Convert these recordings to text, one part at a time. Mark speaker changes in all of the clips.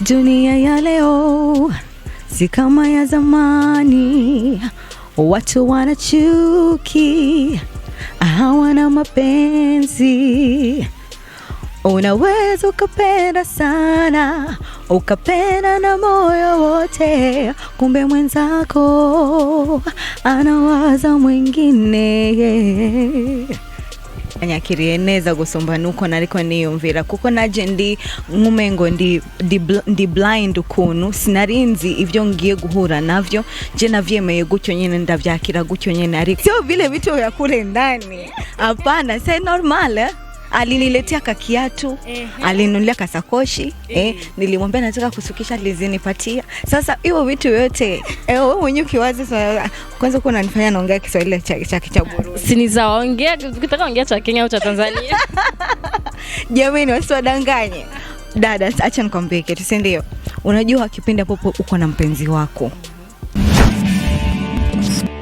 Speaker 1: Dunia ya leo si kama ya zamani, watu wana chuki, hawana mapenzi. Unaweza ukapenda sana, ukapenda na moyo wote, kumbe mwenzako anawaza mwingine. Anyakirieneza gusombanuko nariko niyumvira kuko naje ndi nkumengo ndi blind ukuntu sinarinzi ivyo ngiye guhura navyo, je navyemeye gutyo nyene ndavyakira gutyo nyene, ariko sio vile vitu vya kule ndani. Hapana, c'est normal. Aliniletea kakiatu, alinunulia kasakoshi, nilimwambia nataka kusukisha, lizinipatia. Sasa hiyo vitu yote wewe mwenyewe kiwazi kwanza kuna nifanya naongea Kiswahili cha Burundi.
Speaker 2: Sinizaongea, ukitaka ongea cha Kenya au cha Tanzania.
Speaker 1: Jamani wasiwadanganye. Dada, acha nikwambie kitu, si ndio? Unajua kipindi hapo uko na mpenzi wako.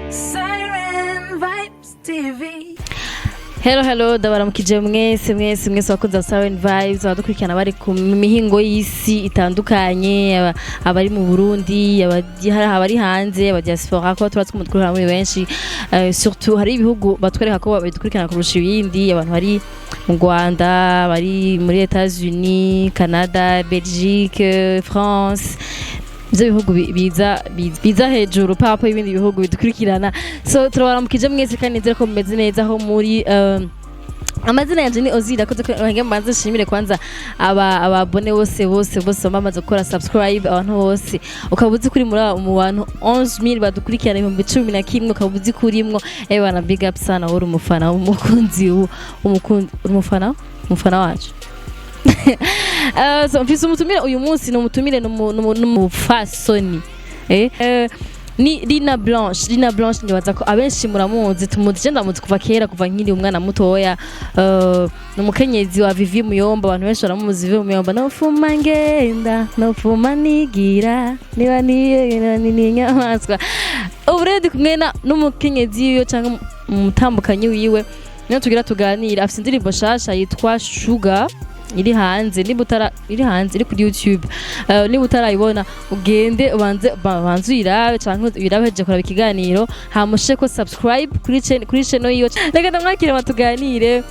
Speaker 1: Siren Vibes TV.
Speaker 2: Hello, ndabaramukije mwese wakunze Siren Vibes, abadukurikirana bari ku mihingo y'isi itandukanye, abari mu Burundi, abari hanze, abadiaspora, ko turatse kumutkurira muri benshi. Surtout hari ibihugu batwereka ko badukurikirana kurusha ibindi, abantu bari mu Rwanda, bari muri Etats-Unis, Canada, Belgique, France. Ibyo bihugu biza hejuru papa ibindi bihugu bidukurikirana. So turabaramukije mwese kandi nzira ko mumeze neza aho muri. Amazina yanje ni Ozira, koze mbanze shimire kwanza ababone bose bamaze gukora subscribe, abantu bose ukabuzi kuri mu bantu 11000 badukurikirana 11 ukabuzi kurimwo bana big up sana, uri umufana w'umukunzi umufana wacu. So mfise umutumire uyu munsi, no mutumire n'umufasoni ni Linah Blanche ndibaza ko abenshi muramuzi, tumuzi ndamuzi kuva kera, kuva nkiri umwana mutoya. Numukenyezi wa Vivi Muyomba, abantu benshi baramuzi Vivi Muyomba. Nofuma ngenda, nofuma nigira, niba ni nyamaswa. Uburedi kumwena n'umukenyezi yiyo cyangwa umutambukanyi wiwe, niyo tugira tuganira. Afite indirimbo shasha yitwa Sugar, iri hanze iri kuri YouTube. Niba utarayibona ugende ubanze uyirabe cyangwa uyirabeje kuraba ikiganiro, hamushe ko subscribe kuri channel yiyo. Reka ndamwakire batuganire,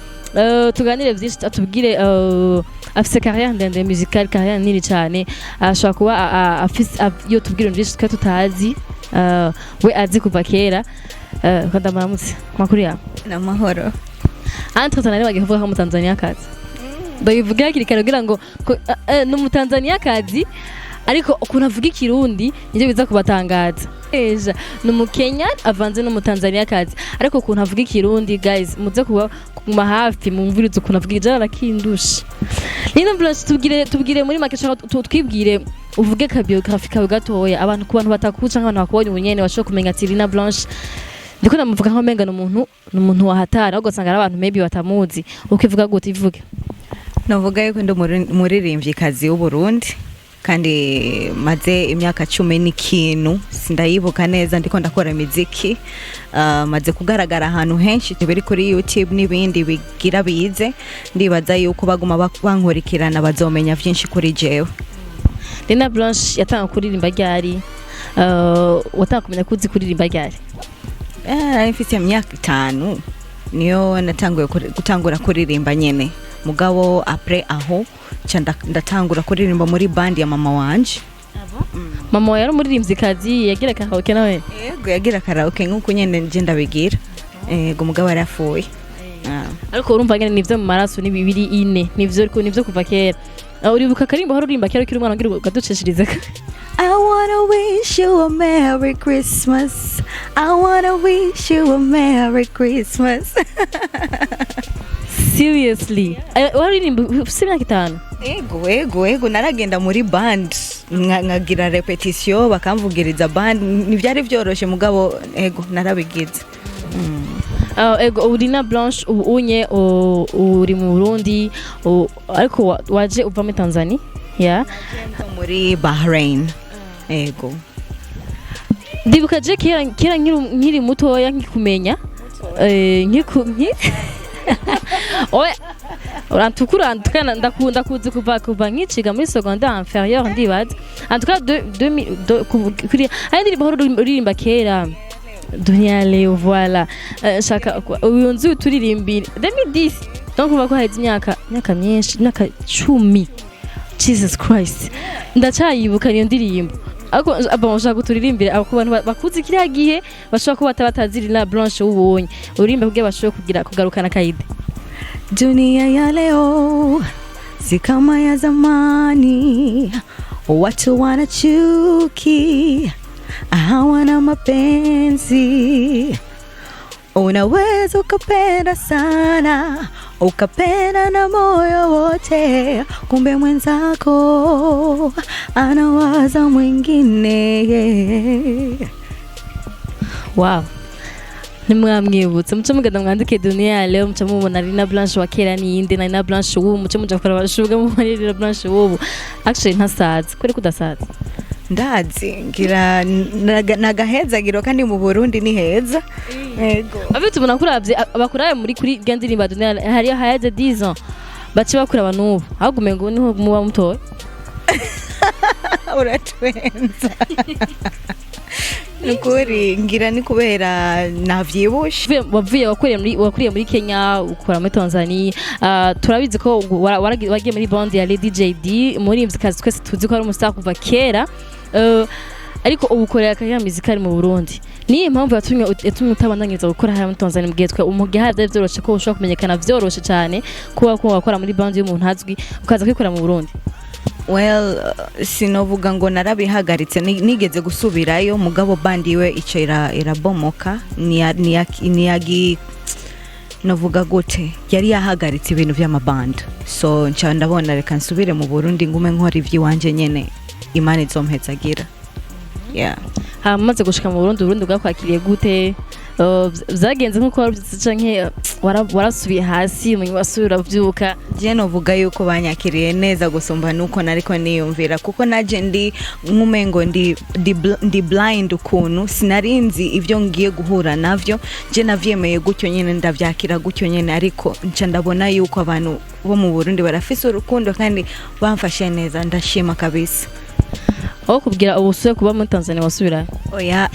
Speaker 2: tuganire byinshi, atubwire afise carrière ndende musicale, carrière nini cyane, ashobora kuba afise yo tubwire byinshi twa tutazi, we azi kuva kera. Kandi amaramutse makuru yawe
Speaker 1: n'amahoro.
Speaker 2: Entre Tanzania bagivuga ko mu Tanzania kazi bayivuga kirikara kugira ngo no mu Tanzania kazi, ariko ukuntu avuga Ikirundi nivyo biza kubatangaza. No mu Kenya avanze no mu Tanzania kazi, ariko ukuntu avuga Ikirundi guys muze kuba kuma hafi mumvirize ukuntu avuga ijana kindusha. Linah Blanche, tubwire muri make twibwire, uvuge ka biography kawe gatoya, abantu ku bantu batakuca nk'abantu bakubonye ubunyene bashobora kumenya ati Linah Blanche ndiko namuvuga nko menga n'umuntu wahatara, ahubwo usanga ari abantu maybe batamuzi. Ukivuga gute ivuge?
Speaker 1: Navuga yuko ndo muririmvyikazi w'u Burundi, kandi maze imyaka 10 n'ikintu sindayibuka neza ndiko ndakora imiziki. Maze kugaragara ahantu henshi biri kuri YouTube n'ibindi bigira bize, ndibaza yuko baguma bankurikirana bazomenya vyinshi kuri jewe.
Speaker 2: Linah Blanche yatanga kuririmba ryari? Watanga kumenya kuzi kuririmba ryari?
Speaker 1: Mfite imyaka 5 niyo natanguye gutangura kuririmba nyene. Mugabo après aho ndatangura kuririmba muri band ya mama wanje.
Speaker 2: Mama yari umuririmvyikazi, yagira karaoke nawe?
Speaker 1: Yego yagira karaoke nkuko nyene nje ndabigira. Yego mugabo arafuye.
Speaker 2: Ariko urumva ngene nivyo mu maraso ni bibiri ine, nivyo kuva kera. Uribuka karimbo harurimba kera kiri umwana ngira gaduceshirize.
Speaker 1: I wanna wish you a Merry Christmas. I wanna wish you a Merry Christmas.
Speaker 2: Seriously? Waririmba ufite imyaka 5?
Speaker 1: Ego naragenda muri band nkagira repetition bakamvugiriza band, nivyari vyoroshe mugabo ego narabigize.
Speaker 2: Ego Linah Blanche unye uri mu Burundi, ariko waje uva muri Tanzania? Yeah.
Speaker 1: Muri Bahrain. Ego.
Speaker 2: Ndibuka je kera nkiri mutoya nkikumenya Antukura antukana ndakunda kuzi kuva nkiciga muri secondaire inférieure ndibaza antuka 2000 kuri ayindi bahoro uririmba kera Dunia leo voilà shaka uyu nzi turirimbira 2010 donc kuva ko haheze imyaka myinshi imyaka 10 Jesus Christ ndacayibuka niyo ndirimbo ako abashaka guturirimbira abo bantu bakuzi kiriya gihe bashaka kuba batazi Linah Blanche ubonye urimba kugira bashobora kugarukana kaide.
Speaker 1: Dunia ya leo si kama ya zamani, watu wanachuki, hawana mapenzi. Unaweza ukapenda sana, ukapenda na moyo wote, kumbe mwenzako anawaza mwingine.
Speaker 2: Wow. Nimwamwibutse muco mugenda mwandike Dunia leo muco mubona Linah Blanche wa kera ni inde na Linah Blanche ubu muco muja kora bashuga mu Linah Blanche ubu actually ntasazi kuri kudasazi
Speaker 1: ndazi ngira nagahezagiro kandi mu Burundi ni heza yego
Speaker 2: abitse umuntu akuravye abakuraye muri kuri gandirimba Dunia hari hayaze 10 ans bace bakura abantu agume ngo niho muba mutoye
Speaker 1: uratwenza nukuri ngira ni kubera navyibushe
Speaker 2: wavuye wakuriye muri Kenya ukora muri Tanzania turabizi ko wagiye muri band ya Lady JD muri muzikazi twese tuzi ko ari umustar kuva kera ariko ubukorera kaya muzikari mu Burundi ni impamvu yatumye utabandanyiriza gukora haya muri Tanzania mugihe twe umugihe byoroshe ko ushobora kumenyekana vyoroshe cyane kuba ko wakora muri band y'umuntu hazwi ukaza kwikora mu Burundi.
Speaker 1: Well, sinovuga ngo narabihagaritse nigeze gusubirayo mugabo band iwe ico irabomoka niyagi novuga gute yari yahagaritse ibintu by'amaband so nca ndabona reka nsubire mu Burundi ngume nkora ivy'iwanje nyene Imana izompezagira. Yeah.
Speaker 2: Hamaze gushika mu Burundi bwakwakiriye gute? Zagenze nkuko warubyicanke warasubiye hasi umenye wasubira byuka.
Speaker 1: Je novuga yuko banyakiriye neza gusumba nuko nariko niyumvira kuko naje ndi nkumengo ndi blind ukuntu sinarinzi ivyo ngiye guhura navyo je navyemeye gutyo nyene ndavyakira gutyo nyene ariko nca ndabona yuko abantu bo mu Burundi barafise urukundo kandi bamfashe neza ndashima kabisa.
Speaker 2: Aho kubwira ubusuye kuba muri Tanzania wasubira?
Speaker 1: Oya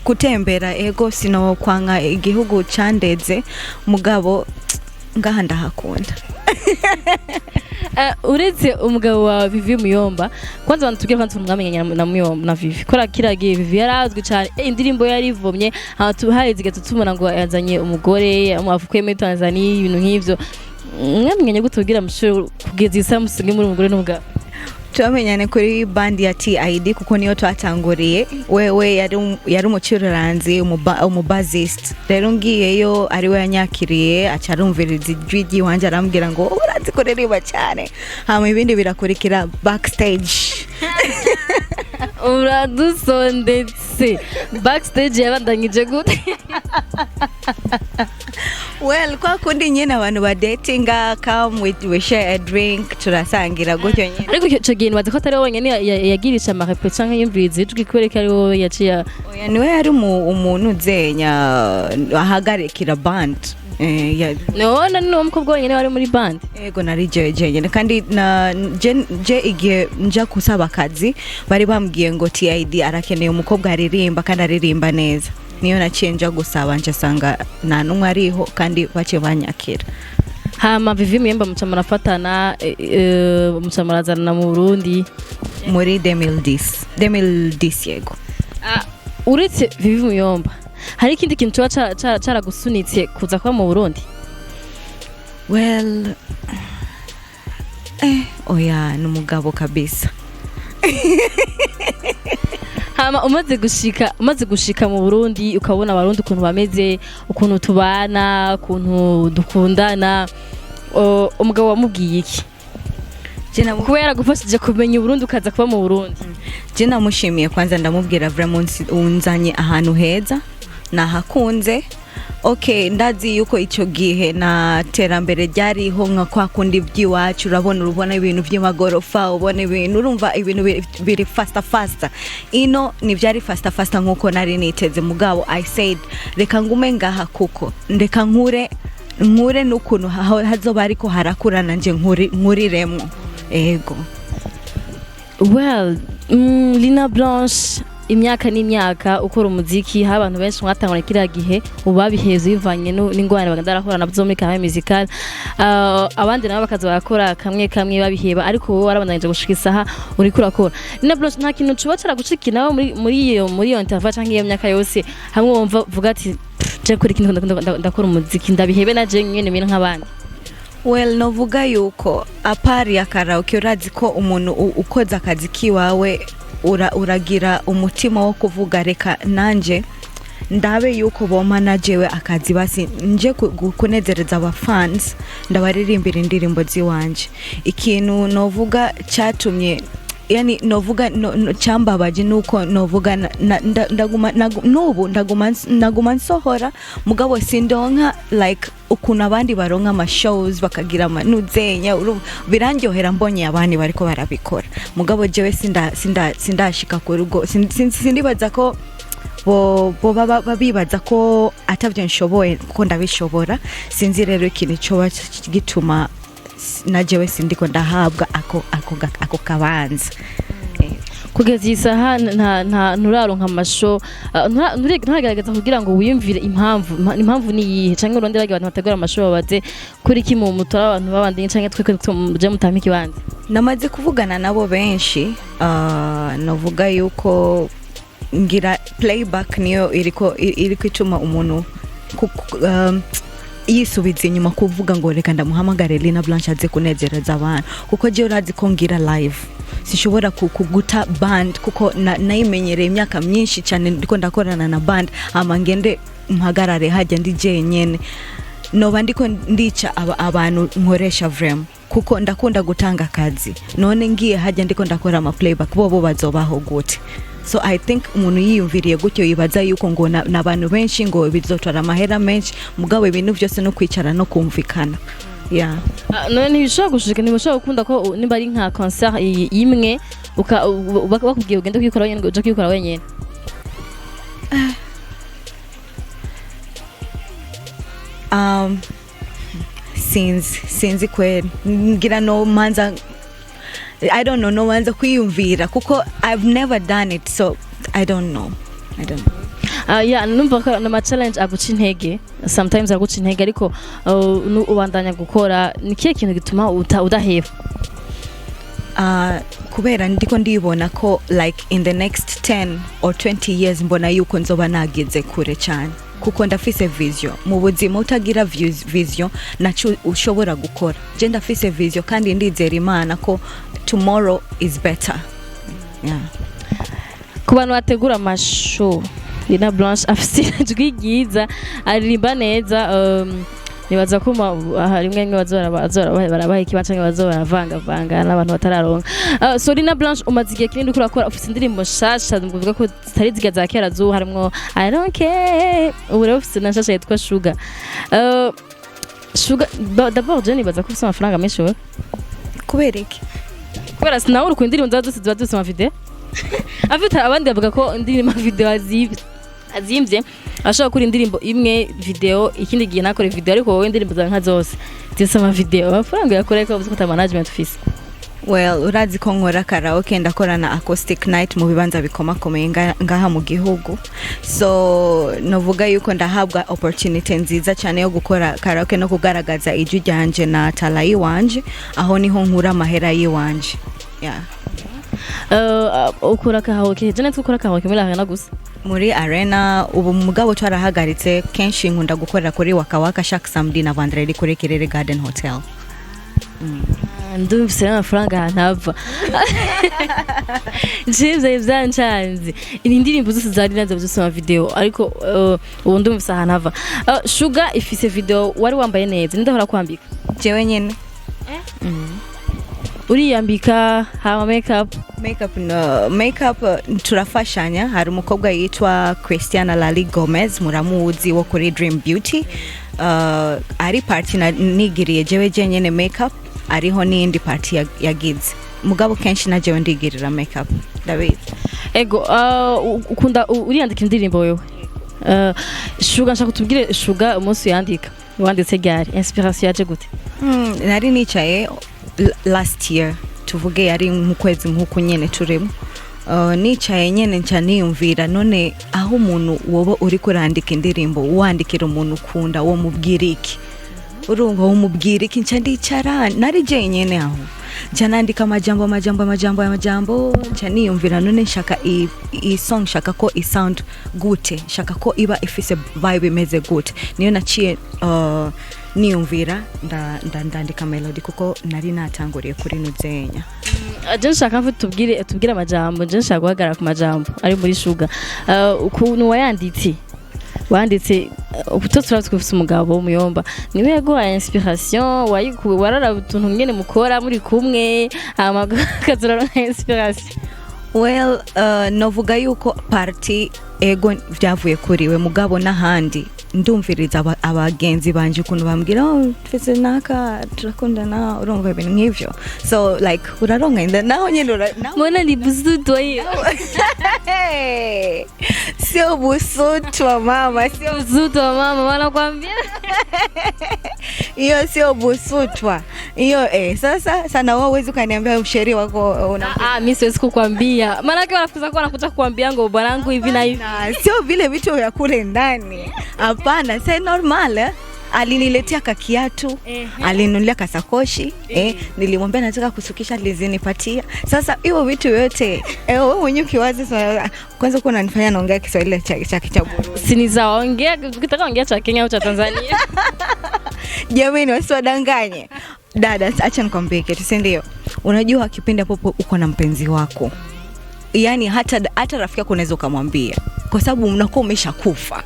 Speaker 1: kutembera ego sino kwanga igihugu candeze mugabo ngaha ndahakunda.
Speaker 2: Uretse umugabo wa Vivi Muyomba kwanza bantugira kandi tumwamenyanya na Muyomba na Vivi kora kiragiye Vivi yarazwi cyane indirimbo yarivomye haheze tumubona ngo yazanye umugore amuvuye muri Tanzania ibintu nk'ivyo mwamenyanye gutubwira mushuro kugeza isamusinge muri umugore n'umugabo.
Speaker 1: Twamenyane kuri band ya TID kuko niyo twatanguriye wewe yari umucuraranzi umubazist rero ngiyeyo ari we yanyakiriye acarumviriza ijwi wanje arambwira ngo urazi kuririmba cyane hama ibindi birakurikira backstage.
Speaker 2: Uradusondetse backstage yabandanyije gute?
Speaker 1: Well, kwa kundi nyene abantu ba datinga come we share a drink turasangira gutyo nyene.
Speaker 2: Ariko cyo gihe bazi ko atari wowe nyene yagirisha amarepetation nk'imvirizi ijwi kwereka ari wowe yaciye.
Speaker 1: Oya niwe yari umuntu uzenya ahagarikira band.
Speaker 2: None no mukobwa nyene wari muri band.
Speaker 1: Yego nari jeje nyene kandi je igihe nja kusaba akazi bari bambwiye ngo TID arakeneye umukobwa aririmba kandi aririmba neza. Niyo nacenja gusaba nje sanga nta numwe ariho kandi bace banyakira.
Speaker 2: Hama Vivi Muyomba mucamara fatana mucamarazana mu Burundi
Speaker 1: muri 2010 yego.
Speaker 2: Uretse Vivi Muyomba hari ikindi kintu caragusunitse kuza kwa mu Burundi?
Speaker 1: Well oya numugabo kabisa.
Speaker 2: Hama umaze gushika mu Burundi ukabona abarundi ukuntu bameze ukuntu tubana ukuntu dukundana umugabo wamubwiye iki? Kubera gufashije kumenya Burundi ukaza kuba mu Burundi.
Speaker 1: Je namushimiye kwanza ndamubwira vraiment unzanye ahantu heza nahakunze. Okay, ndazi yuko ico gihe na terambere ryariho nka kwa kundi by'iwacu urabona ibintu by'amagorofa ubona ibintu urumva ibintu biri faster ino ni byari faster nkuko nari niteze mugabo I said reka ngume ngaha kuko ndeka nkure nkure n'ukuntu hazoba ariko harakura nanje nkuriremwo ego.
Speaker 2: Well, Linah Blanche imyaka n'imyaka ukora umuziki ha abantu benshi mwatangura kiriya gihe ubabiheza bivanye n'ingwane baganda rakora nabyo muri kame musical abandi nabo bakaza bakora kamwe babiheba ariko wowe warabandanyije gushika isaha uri kurakora. Linah Blanche nta kintu cubacara gushika nawe muri iyo interview canke iyo myaka yose hamwe wumva vuga ati je kuri kintu ndakora umuziki ndabihebe naje nyene mira nk'abandi.
Speaker 1: Well, novuga yuko apari ya karaoke urazi ko umuntu ukoza akazi kiwawe uragira umutima wo kuvuga reka nanje ndabe yuko boma najewe akazi basi nje kunezereza aba fans ndabaririmbira indirimbo ziwanje. Ikintu novuga cyatumye yani novuga cyambabaje nuko novuga ndaguma nsohora mugabo sindonka like ukuntu abandi baronka ama shows bakagira amanuzenya birandyohera mbonye abandi bariko barabikora mugabo jewe sindashika ku rugo sindibaza ko bo babibaza ko atavyo nshoboye kuko ndabishobora sinzi rero ikintu cyo gituma najewe sindiko ndahabwa ako kabanza.
Speaker 2: Kugeza isaha nta nuraronka amasho nturagerageza kugira ngo wiyumvire impamvu ni yihe canke urondera abantu bategura amasho babaze kuri ki mu mutora abantu babandi canke tweke je mutamiki bandi.
Speaker 1: Namaze kuvugana nabo benshi novuga yuko ngira playback niyo iriko ituma umuntu yisubiza inyuma kuvuga ngo reka ndamuhamagare Linah Blanche aze kunezereza abantu kuko je urazi ko ngira live sishobora kuguta band kuko nayimenyereye imyaka myinshi cyane ndiko ndakorana na band amangende mpagarare hajya ndi jenyene noba ndiko ndica abantu nkoresha vrem kuko ndakunda gutanga akazi none ngiye hajya ndiko ndakora ama playback bobo bazobaho gute. So I think umuntu yiyumviriye gutyo yibaza yuko ngo nabantu benshi ngo bizotora amahera menshi mugabo ibintu byose no kwicara no kumvikana. Yeah.
Speaker 2: None bishobora gushika ntibashobora gukunda ko nimba ari nka concert imwe bakubwiye ugende kwikora wenyine uje kwikora wenyine. Sinzi kweli ngira no manza I don't know no manza kwiyumvira kuko I've never done it so I don't know. Yeah, numva na challenge aguca intege sometimes aguca intege ariko ubandanya gukora nikiye kintu gituma udaheba.
Speaker 1: Kubera ndiko ndibona ko like in the next 10 or 20 years mbona yuko nzoba nagize kure cyane kuko ndafise vision mu buzima utagira vision nacu ushobora gukora je ndafise vision kandi ndizera Imana ko tomorrow is better. Yeah.
Speaker 2: Kubantu bategura amashow Linah Blanche afise ijwi ryiza aririmba neza nibaza ko harimwe barabaha ikibanza baravanga n'abantu batararonka. So Linah Blanche umaze igihe kinini urakora ufite indirimbo nshasha mvuga ko zitari ziga za kera zo harimo I don't care ubu rero ufite nshasha yitwa Sugar. Sugar d'abord je nibaza ko ufite amafaranga menshi we
Speaker 1: kubera iki
Speaker 2: kubera sinawe uri ku indirimbo zose ziba zose ama video afite abandi bavuga ko indirimbo video azimvye ashaka kuri indirimbo imwe video ikindi gihe nakore video ariko wowe indirimbo za nka zose zisama video amafaranga yakoreka ubuze management office.
Speaker 1: Well, urazi ko nkora karaoke ndakora na acoustic night mu bibanza bikomakomeye ngaha mu gihugu so novuga yuko ndahabwa opportunity nziza cyane yo gukora karaoke no kugaragaza ijwi ryanje na talayi wanje aho niho nkura amahera yiwanje. Yeah.
Speaker 2: Ukora karaoke je natwe ukora karaoke muri arena gusa
Speaker 1: muri arena ubu mugabo twarahagaritse kenshi nkunda gukorera kuri Waka Shack Samedi na Vendredi kuri Kirere Garden Hotel. Ndumvise amafaranga ntava jize byanchanze indirimbo zose zari nanze gusoma video ariko ubu ndumvise ntava. Sugar ifise video wari wambaye neza ndahora kwambika jewe nyene
Speaker 2: uriyambika hama
Speaker 1: makeup turafashanya hari umukobwa yitwa Christiana Lali Gomez muramuzi wo kuri Dream Beauty ari party nigiriye jewe nyene makeup ariho n'indi party yagize mugabo kenshi na jewe ndigirira makeup David.
Speaker 2: Ego ukunda uriyandika indirimbo wewe Sugar nshaka kutubwire Sugar umunsi yandika wanditse gari inspiration yaje gute?
Speaker 1: Nari nicaye last year tuvuge yari mu kwezi nk'uko nyene turimo nicaye nyene nca niyumvira none aho umuntu woba uri kurandika indirimbo wandikira umuntu ukunda wo mubwira iki urumva wo mubwira iki nca ndicara nari je nyene aho nca nandika amajambo nca niyumvira none nshaka i song nshaka ko i sound gute nshaka ko iba ifise vibe imeze gute niyo naciye niyumvira ndandika melody kuko nari natanguriye kuri nuzenya
Speaker 2: je nshaka mfu tubwire amajambo je nshaka guhagarara ku majambo ari muri Sugar ukuntu wanditse ubutotura twufise umugabo umuyomba niwe yaguhaye inspiration warara utuntu ngene mukora muri kumwe amagazura inspiration
Speaker 1: well novuga yuko party ego vyavuye kuriwe mugabo n'ahandi ndumviriza abagenzi banje ukuntu bambwira twese naka turakundana urumva ibintu nk'ivyo so like uraronka inda naho nyene
Speaker 2: mbona ni busuto hiyo
Speaker 1: sio busuto mama sio
Speaker 2: busuto mama wanakuambia
Speaker 1: hiyo sio busuto hiyo sasa sana wewe huwezi kaniambia msheri wako
Speaker 2: mimi siwezi kukwambia maana yake wanafuza kwa nakuta kuambia ngo bwanangu hivi na hivi
Speaker 1: sio vile vitu vya kule ndani hapana c'est normal aliniletea kakiatu alinunulia kasakoshi nilimwambia nataka kusukisha lizinipatia sasa hiyo vitu yote wewe mwenyewe kiwazi kwanza uko unanifanya naongea Kiswahili cha Burundi
Speaker 2: sinizaongea ukitaka ongea cha Kenya au cha Tanzania
Speaker 1: jamani wasiwadanganye dada acha nikwambie kitu si ndio unajua kipindi hapo uko na mpenzi wako yani hata rafiki yako unaweza kumwambia kwa sababu unakuwa umeshakufa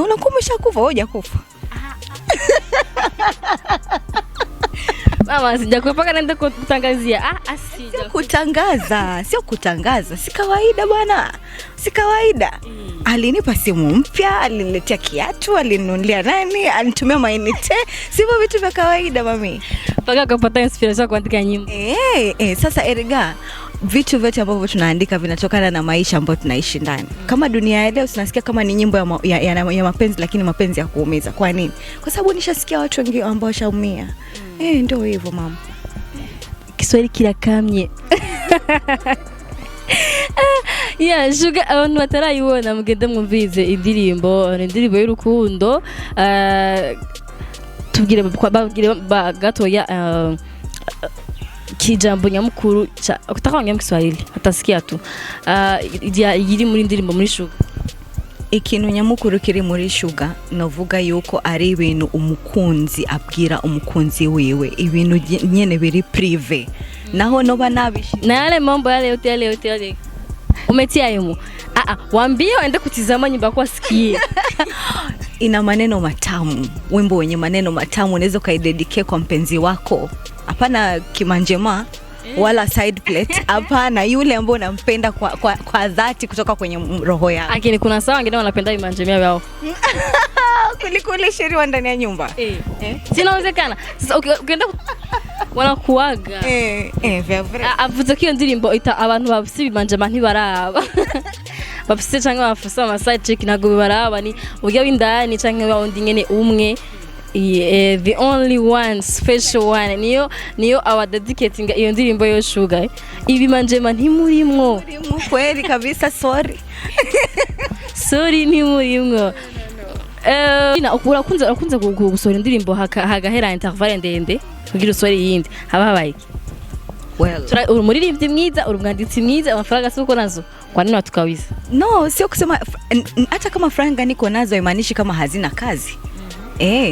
Speaker 1: unakuwa umeshakufa wewe hujakufa
Speaker 2: mama sijakupa naenda kutangazia
Speaker 1: sio kutangaza si kawaida bwana si kawaida alinipa simu mpya aliniletea kiatu alinunulia nani anitumia mainite sivyo vitu vya kawaida mami
Speaker 2: mpaka kupata inspiration kuandika nyimbo
Speaker 1: sasa erega vitu vyote ambavyo tunaandika vinatokana na maisha ambayo tunaishi ndani kama dunia ya leo tunasikia kama ni nyimbo ya mapenzi lakini mapenzi ya kuumiza kwa nini kwa sababu nishasikia watu wengi ambao washaumia ndio hivyo mama
Speaker 2: Kiswahili kirakamye Sugar abantu batarayibona mugende mwumvize indirimbo y'urukundo tubwire gatoya kijambo nyamukuru utakongea mu Kiswahili atasikia tu yiri muri ndirimbo muri Sugar
Speaker 1: ikintu nyamukuru kiri muri Sugar novuga yuko ari ibintu umukunzi abwira umukunzi wiwe ibintu nyene biri prive naho noba nabishi
Speaker 2: na yale mambo yale yote umetia yemo waambie waende kutizama nyimbo yako asikie
Speaker 1: ina maneno matamu wimbo wenye maneno matamu unaweza kaidedicate kwa mpenzi wako hapana kimanjema wala side plate hapana yule ambaye unampenda kwa dhati kutoka kwenye roho yako
Speaker 2: lakini kuna sawa wengine wanapenda imanjemia yao
Speaker 1: kuliko sheri ndani ya nyumba
Speaker 2: sinawezekana sasa ukienda wanakuaga avuze ko iyo ndirimbo ita abantu bafise imanjema ntibaraba bafise cyangwa bafise ama side check nago baraba ni ugiye windani cyangwa wundi nyene umwe the only one special one niyo our dedicating iyo ndirimbo yo Sugar ibimanjema ntimurimwo
Speaker 1: kweli kabisa sorry
Speaker 2: ntimurimwo urakunze gusora indirimbo hagahera interval ndende kugira usore yindi habaye uri muririmbyi mwiza uri mwanditsi mwiza amafaranga siko nazo kwa nini watukawiza
Speaker 1: no sio kusema hata kama franga niko nazo imaanishi kama hazina kazi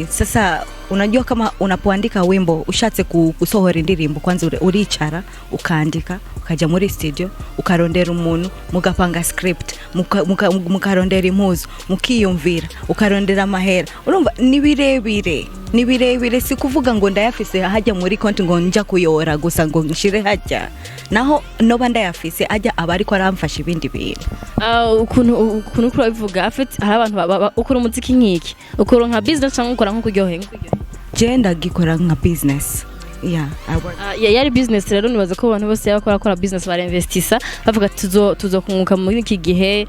Speaker 1: sasa unajua kama unapoandika wimbo ushatse kusohora indirimbo kwanza uricara ukaandika ukaja muri studio ukarondera umuntu mugapanga script mukarondera impuzu mukiyumvira ukarondera amahera urumva ni birebire si kuvuga ngo ndayafise hajya muri konti ngo nja kuyora gusa ngo nshire hajya naho noba ndayafise ajya abari ko aramfasha ibindi bintu
Speaker 2: ukuntu kuri bivuga afite hari abantu ukora umuziki nkiki ukora nka business cyangwa ukora nko kuryohera
Speaker 1: je ndagikora nka business yeah, I work.
Speaker 2: Yari business rero nibaza ko abantu bose bakora business barinvestisa bavuga tuzokunguka muri iki gihe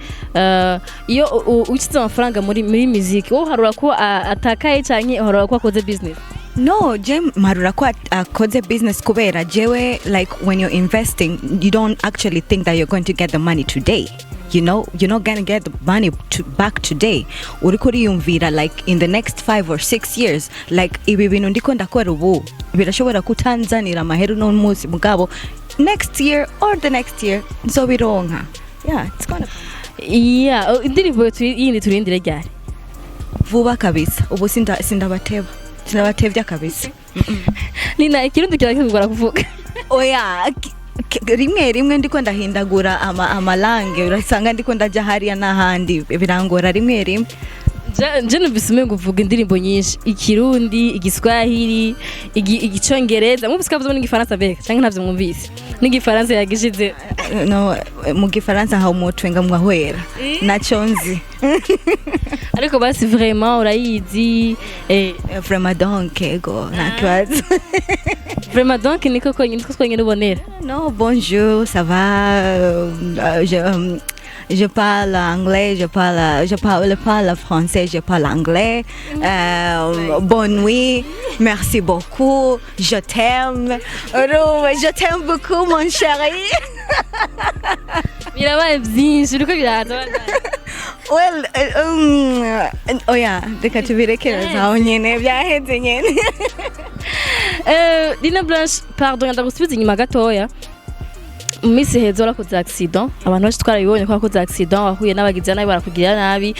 Speaker 2: iyo ukize amafaranga muri music wo harura ko atakaye canke harura ko akoze business.
Speaker 1: No, Jim marura ko akoze business kubera jewe, like when you're investing you don't actually think that you're going to get the money today. You're not gonna get the money back today. Uriko uriyumvira like in the next 5 or 6 years, like ibi bintu ndiko ndakora ubu birashobora kutanzanira amaheru no munsi mugabo next year or the next year nzobironka. Yeah, it's gonna.
Speaker 2: Yeah, indirimbo yindi turindire ryari?
Speaker 1: Vuba kabisa. Ubu sindabatevya kabisa.
Speaker 2: Nina ikirundi kirakugora kuvuga.
Speaker 1: Oya, rimwe ndiko ndahindagura amalange urasanga ndiko ndaja hariya n'ahandi birangora rimwe.
Speaker 2: Je numvise uvuga indirimbo nyinshi, ikirundi, igiswahili, igicongereza, mwumvise kavuze n'igifaransa beka canke ntavyo mwumvise. N'igifaransa yagishize.
Speaker 1: No, mu gifaransa ha umutwenga mwahwera. Naco nzi.
Speaker 2: Ariko basi vraiment urayizi
Speaker 1: vraiment donc ego nakwaza.
Speaker 2: Vraiment donc niko konyine ubonera.
Speaker 1: No, bonjour, ça va, je parle anglais, je parle français, je parle anglais. Bonne nuit, merci beaucoup, je t'aime. Je t'aime beaucoup mon chéri.
Speaker 2: Birabaye byinshi uriko biraza.
Speaker 1: Well, oya, reka tubirekereza aho nyene byaheze nyene.
Speaker 2: Linah Blanche, pardon ndagusubiza inyuma gatoya. Misi hezo rakoze accident, abantu benshi twarabibonye ko rakoze accident, wahuye n'abagizi nabi barakugirira nabi.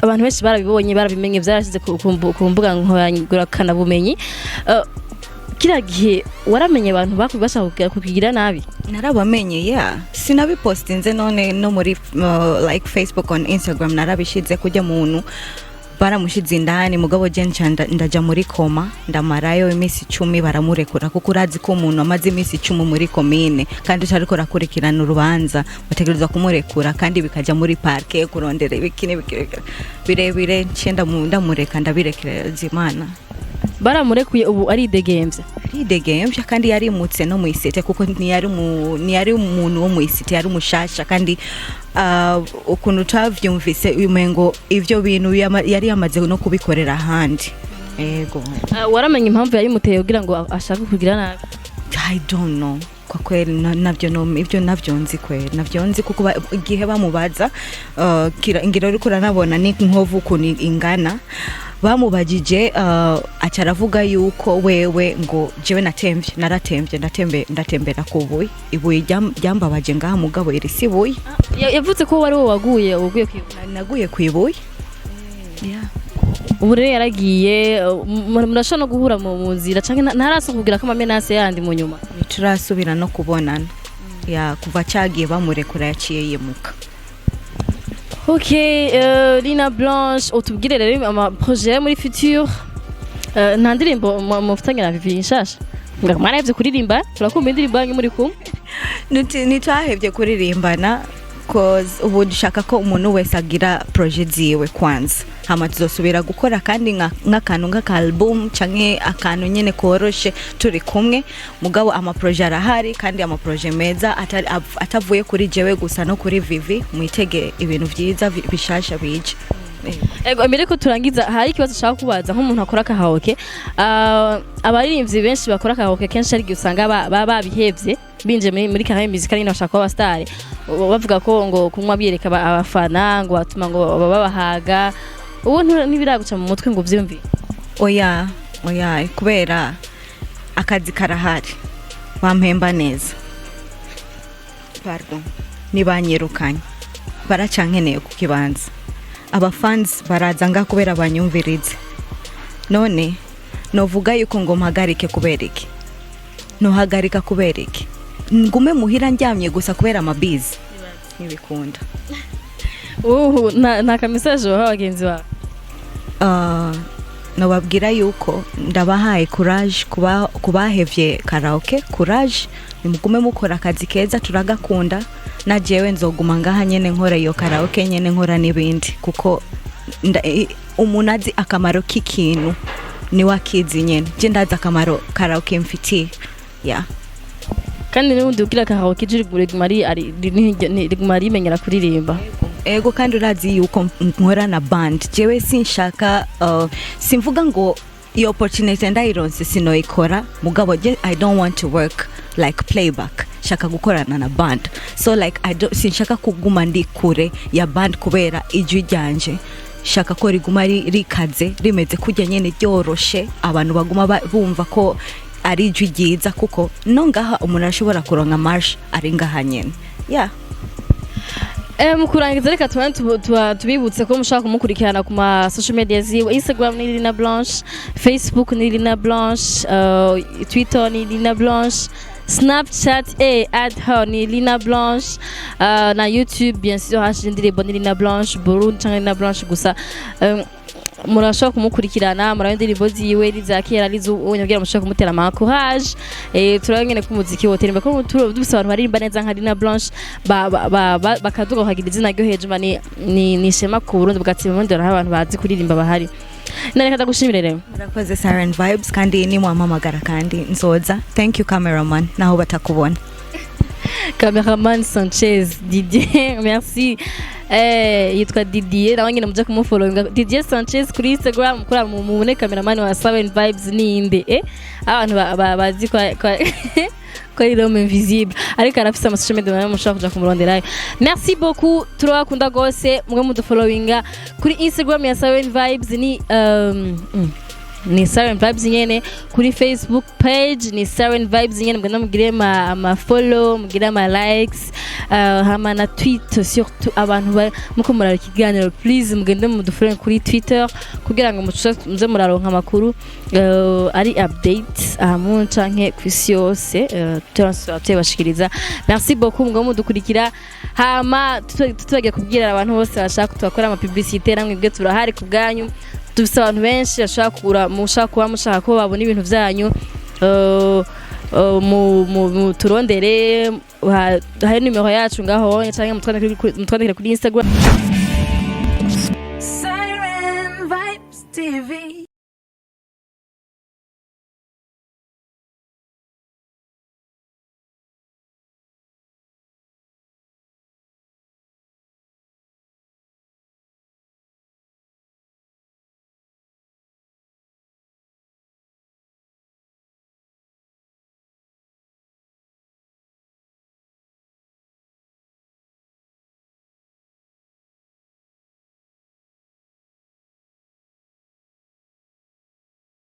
Speaker 2: Abantu benshi barabibonye barabimenye byarashize ku mbuga nkoranyambaga bumenyi. Kira gihe waramenye abantu bakubasha kugira nabi?
Speaker 1: Narabamenye, yeah. Sinabipostinze none no muri like Facebook on Instagram narabishize kujya muntu baramushize indani mugabo je ndaja muri koma ndamarayo imisi 10 baramurekura kuko urazi ko umuntu amaze imisi 10 muri komine kandi utariko rakurikirana urubanza bategerezwa kumurekura kandi bikaja muri parke kurondera ibikini birebire ncenda ndamureka ndabirekereza Imana.
Speaker 2: Baramurekuye ubu ari degemvye kandi yarimutse no mu isite kuko ntiyari umuntu wo mu isite yari umushasha kandi ukuntu tavyumvise umengo ivyo bintu yari yamaze no kubikorera handi. Yego. Waramenye impamvu yari muteye kugira ngo ashaka kugira nabi?
Speaker 1: I don't know. Kwa kweli ivyo navyonzi kweli navyonzi kuko igihe bamubaza ngira uriko uranabona ni nkovu kuni ingana bamubajije acaravuga yuko wewe ngo jewe ndatembera kubuye ibuye ryambabaje ngaha mugabo irisibuye.
Speaker 2: Yavuze ko wari waguye
Speaker 1: naguye kwibuye. Yeah.
Speaker 2: Ubu rero yaragiye murashaka no guhura mu nzira canke ntaraso kugira ko amenase yandi mu nyuma
Speaker 1: turasubira no kubonana. Ya kuva cagiye bamurekura yaciye yimuka.
Speaker 2: Okay, Linah Blanche, utubwire rero ama projet muri future. Nta ndirimbo mufitanye Vivi nshasha? Mwarahevye kuririmba? Turakumva indirimbo yanyu muri kumwe?
Speaker 1: Nitwahevye kuririmbana cause ubu dushaka ko umuntu wese agira projet ziwe kwanza. Hama tuzosubira gukora kandi nk'akantu nk'album canke akantu nyene koroshe turi kumwe mugabo ama projet arahari kandi ama projet meza atavuye kuri jewe gusa no kuri Vivi mwitege ibintu vyiza bishasha bije.
Speaker 2: Ego mbere ko turangiza hari ikibazo ushaka kubaza nk'umuntu akora kahaoke abaririmbyi benshi bakora kahaoke kenshi ari usanga babihevye binje muri carrière musicale n'abashaka kuba star bavuga ko ngo kunywa biyereka abafana ngo batuma ngo babahaga ubu ntibiraguca mu mutwe ngo vyumvi.
Speaker 1: Oya kubera akazi karahari bampemba neza. Pardon nibanyirukanye baracankeneye ku kibanza abafans baraza nga kubera banyumvirize none novuga yuko ngo mpagarike kubera iki nohagarika kubera iki ngume muhira ndyamye gusa kubera amabizi nibikunda.
Speaker 2: Na kamisaje wa bagenzi ba
Speaker 1: nababwira yuko ndabahaye courage kubahevye karaoke courage nimugume mukora akazi keza turagakunda na jewe nzoguma ngaha nyene nkora iyo karaoke nyene nkora nibindi kuko umuntu azi akamaro k'ikintu ni wakizi nyene je ndaza akamaro karaoke mfitiye yeah.
Speaker 2: kandi n'ubundi ukira karaoke riguma rimenyera kuririmba
Speaker 1: ego kandi urazi yuko nkora na band jewe sinshaka simvuga ngo iyo opportunity ndayironse sinoikora mugabo je I don't want to work like playback shaka gukorana na band so like sinshaka kuguma ndi kure ya band kubera ijwi ryanje shaka ko riguma rikaze rimeze kujya nyene ryoroshe abantu baguma bumva ko ari ijwi ryiza kuko no ngaha umuntu ashobora kuronka marsh ari ngaha nyene yeah.
Speaker 2: Mukurangiza reka tubibutse ko mushaka kumukurikirana ku ma social media ziwe Instagram ni Linah Blanche, Facebook ni Linah Blanche, Twitter ni Linah Blanche, Snapchat @her ni Linah Blanche, na YouTube bien sûr hashindirimbo ni Linah Blanche Burundi cyangwa Linah Blanche gusa murashaka kumukurikirana murabindirimbo ziwe rizakera onyabwira mushaka kumutera ama courage turabengene ku muziki woteremba ko dufise abantu baririmba neza nka Linah Blanche bakaduga kagira izina ryo hejuru ni shema ku Burundi bwatsi mu ndora abantu bazi kuririmba bahari nareka ndagushimire rero
Speaker 1: murakoze Siren Vibes kandi ni mwampamagara kandi nzoza thank you cameraman naho batakubona
Speaker 2: cameraman Sanchez Didier merci yitwa Didier nawe nyine muje kumufollowinga Didier Sanchez kuri Instagram kuri mubone cameraman wa Siren Vibes ninde abantu bazi ko ari l'homme invisible ariko arafise ama social media nayo mushaka kuja kumuronderayo merci beaucoup turabakunda gose mwe mudufollowinga kuri Instagram ya Siren Vibes ni Siren Vibes nyene kuri Facebook page ni Siren Vibes nyene mugenda mugire ama follow mugire ama likes hama na tweet surtout abantu muko murara kiganiro please mugende mudufollow kuri Twitter kugira ngo muze muraronka amakuru ari updates ahamu canke kwisi yose tubashikiriza merci beaucoup ngo mudukurikira hama tutubagiye kubwira abantu bose bashaka twakora ama publicité namwe bwe turahari kubganyu dufise abantu benshi bashaka kura mushaka ko babona ibintu vyanyu mu turondere hari numero yacu ngaho canke mutwandikire kuri Instagram